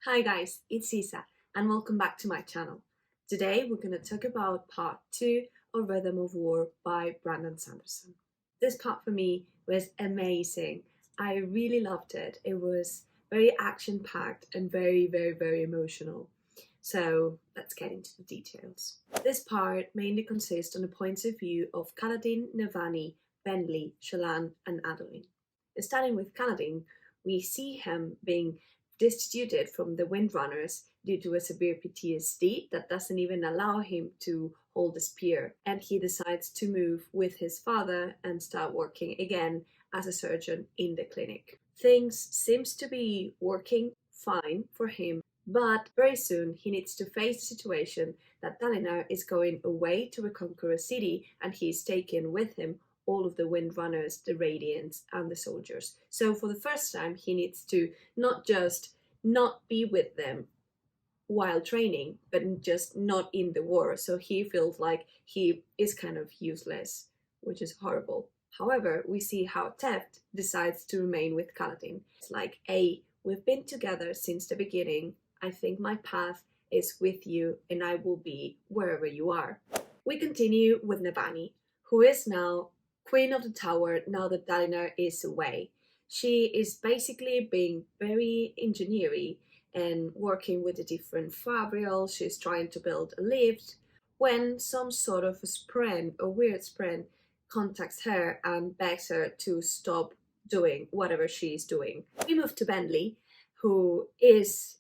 Hi guys, it's Isa and welcome back to my channel. Today we're going to talk about part 2 of Rhythm of War by Brandon Sanderson. This part for me was amazing. I really loved it. It was very action packed and very emotional. So let's get into the details. This part mainly consists on the points of view of Kaladin, Navani, Venli, Shallan and Adolin. Starting with Kaladin, we see him being destituted from the Windrunners due to a severe PTSD that doesn't even allow him to hold a spear, and he decides to move with his father and start working again as a surgeon in the clinic. Things seems to be working fine for him, but very soon he needs to face the situation that Dalinar is going away to reconquer a city and he's taken with him all of the Windrunners, the Radiants, and the soldiers. So for the first time, he needs to not just not be with them while training, but just not in the war. So he feels like he is kind of useless, which is horrible. However, we see how Teft decides to remain with Kaladin. It's like, hey, we've been together since the beginning. I think my path is with you and I will be wherever you are. We continue with Navani, who is now Queen of the Tower now that Dalinar is away. She is basically being very engineering and working with the different fabrials. She's trying to build a lift when some sort of a spren, a weird spren, contacts her and begs her to stop doing whatever she's doing. We move to Venli, who is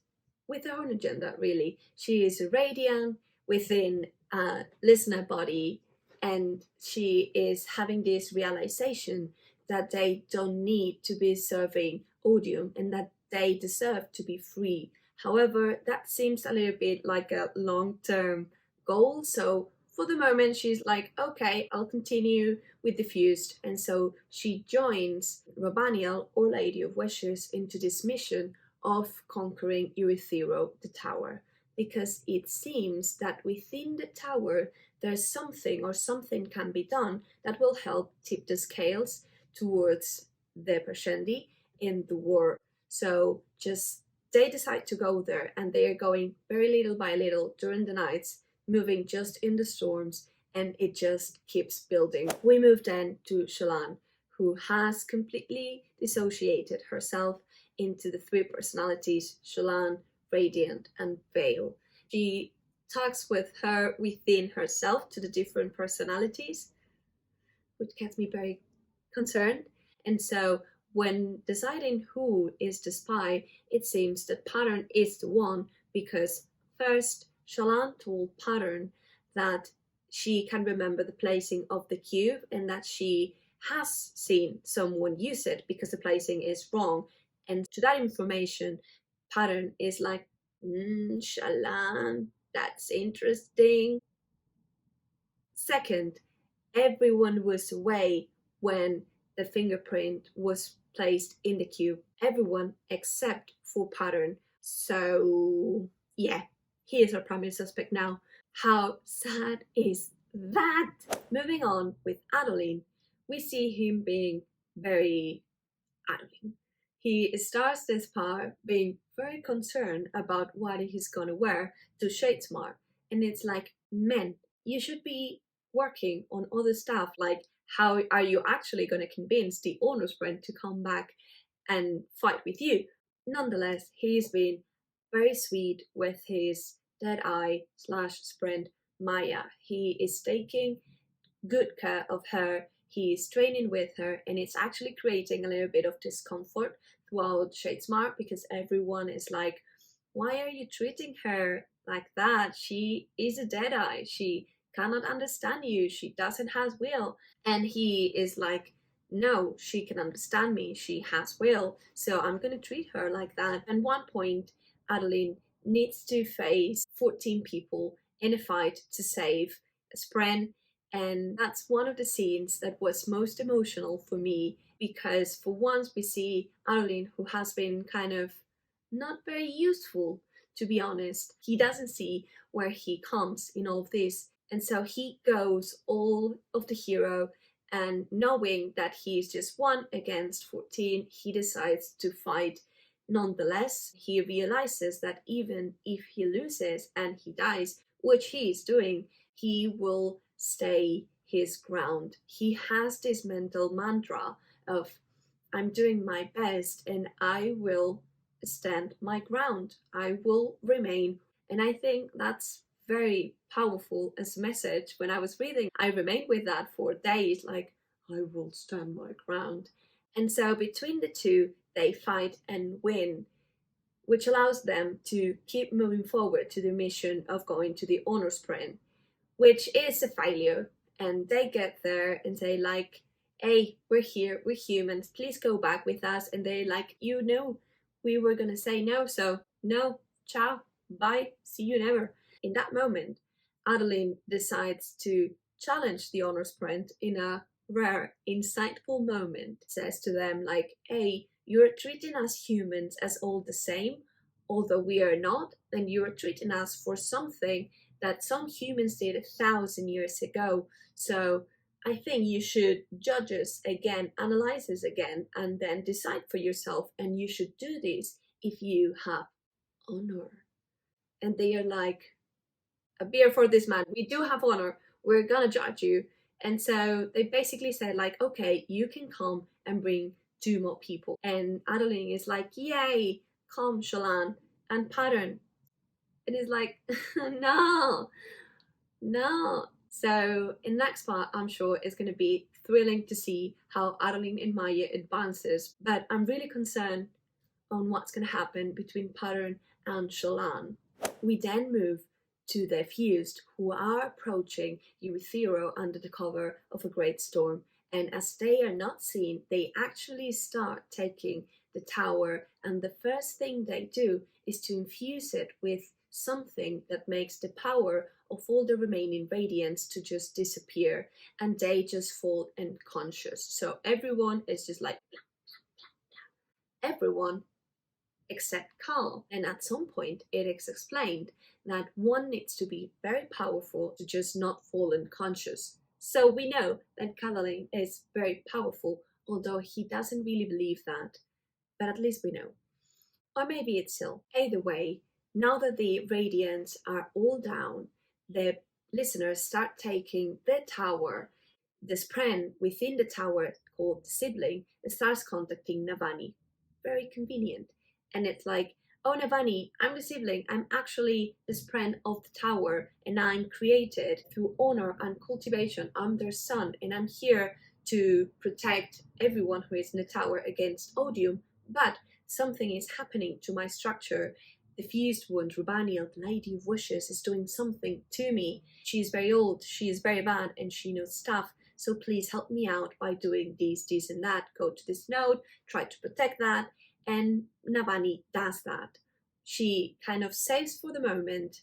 with her own agenda, really. She is a radiant within a listener body, and she is having this realization that they don't need to be serving odium and that they deserve to be free. However, that seems a little bit like a long-term goal, so for the moment she's like, okay, I'll continue with the fused, and so she joins Rabaniel, or Lady of Wishes, into this mission of conquering Eurythero, the tower, because it seems that within the tower there's something or something can be done that will help tip the scales towards the Prescendi in the war. So just they decide to go there, and they are going very little by little during the nights, moving just in the storms, and it just keeps building. We move then to Shallan, who has completely dissociated herself into the three personalities: Shallan, Radiant, and Veil. She talks with her within herself to the different personalities, which gets me very concerned. And so when deciding who is the spy, it seems that Pattern is the one, because first Shallan told Pattern that she can remember the placing of the cube and that she has seen someone use it because the placing is wrong. And to that information, Pattern is like, Shallan, that's interesting. Second, everyone was away when the fingerprint was placed in the cube. Everyone except for Pattern. So, yeah, he is our primary suspect now. How sad is that? Moving on with Adolin, we see him being very Adolin. He starts this part being very concerned about what he's gonna wear to Shadesmar. And it's like, men, you should be working on other stuff, like how are you actually gonna convince the owner's friend to come back and fight with you? Nonetheless, he's been very sweet with his dead eye slash friend Maya. He is taking good care of her. He's training with her, and it's actually creating a little bit of discomfort throughout Shadesmar, because everyone is like, why are you treating her like that? She is a Deadeye. She cannot understand you. She doesn't have will. And he is like, no, she can understand me. She has will. So I'm going to treat her like that. At one point, Adolin needs to face 14 people in a fight to save Spren, and that's one of the scenes that was most emotional for me, because for once we see Adolin, who has been kind of not very useful, to be honest. He doesn't see where he comes in all of this. And so he goes all of the hero, and knowing that he's just 1 against 14, he decides to fight Nonetheless, he realizes that even if he loses and he dies, which he is doing, he will stay his ground. He has this mental mantra of, I'm doing my best and I will stand my ground. I will remain. And I think that's very powerful as a message. When I was reading, I remained with that for days, like, I will stand my ground. And so between the two, they fight and win, which allows them to keep moving forward to the mission of going to the honor sprint, which is a failure. And they get there and say, like, hey, we're here, we're humans, please go back with us. And they like, you know, we were gonna say no, so no, ciao, bye, see you never. In that moment, Adolin decides to challenge the honor sprint in a rare, insightful moment. Says to them, like, hey, you're treating us humans as all the same, although we are not, and you're treating us for something that some humans did 1,000 years ago. So I think you should judge us again, analyze us again, and then decide for yourself. And you should do this if you have honor. And they are like, a beer for this man. We do have honor. We're gonna judge you. And so they basically said, like, okay, you can come and bring 2 more people. And Adolin is like, yay, come, Shallan, and Pattern. And it's like, no, no. So in the next part, I'm sure it's going to be thrilling to see how Adolin and Maya advances. But I'm really concerned on what's going to happen between Pattern and Shallan. We then move to the Fused, who are approaching Eurythero under the cover of a great storm. And as they are not seen, they actually start taking the tower. And the first thing they do is to infuse it with something that makes the power of all the remaining radiants to just disappear, and they just fall unconscious. So everyone is just like, everyone except Carl. And at some point, it is explained that one needs to be very powerful to just not fall unconscious. So we know that Kaladin is very powerful, although he doesn't really believe that. But at least we know. Or maybe it's still. Either way, now that the radiants are all down, the listeners start taking the tower. The spren within the tower, called the sibling, starts contacting Navani. Very convenient. And it's like, oh, Navani, I'm the sibling. I'm actually the spren of the tower, and I'm created through honor and cultivation. I'm their son, and I'm here to protect everyone who is in the tower against odium. But something is happening to my structure. The fused one, Rubaniel, the Lady of Wishes, is doing something to me. She is very old, she is very bad, and she knows stuff. So please help me out by doing this, and that. Go to this node, try to protect that. And Navani does that. She kind of saves for the moment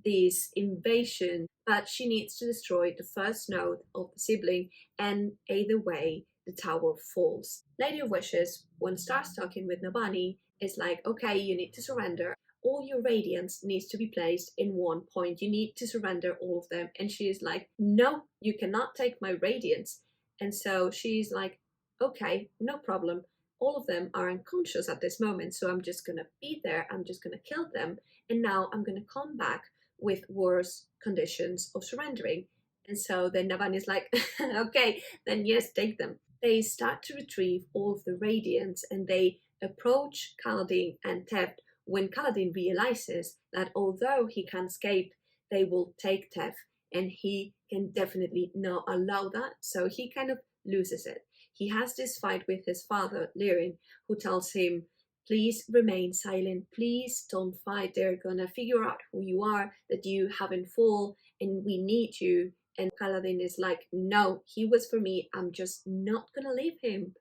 this invasion, but she needs to destroy the first node of the sibling, and either way, the tower falls. Lady of Wishes, when starts talking with Navani, is like, okay, you need to surrender. All your radiance needs to be placed in one point. You need to surrender all of them. And she is like, no, you cannot take my radiance. And so she's like, okay, no problem. All of them are unconscious at this moment, so I'm just gonna be there, I'm just gonna kill them, and now I'm gonna come back with worse conditions of surrendering. And so then Navani is like, okay, then yes, take them. They start to retrieve all of the radiance, and they approach Kaladin and Tev when Kaladin realizes that although he can escape, they will take Tev, and he can definitely not allow that, so he kind of loses it. He has this fight with his father, Lirin, who tells him, please remain silent, please don't fight, they're gonna figure out who you are, that you haven't fall, and we need you. And Kaladin is like, no, he was for me, I'm just not gonna leave him.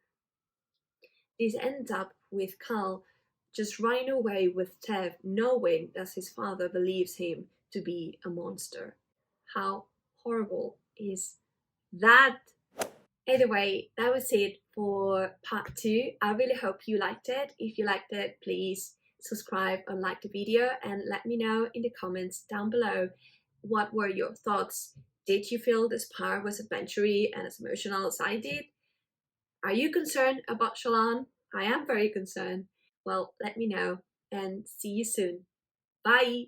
This ends up with Kal just running away with Tev, knowing that his father believes him to be a monster. How horrible is that? Either way, that was it for part 2. I really hope you liked it. If you liked it, please subscribe and like the video, and let me know in the comments down below what were your thoughts. Did you feel this part was adventure-y and as emotional as I did? Are you concerned about Shallan? I am very concerned. well, let me know and see you soon. Bye!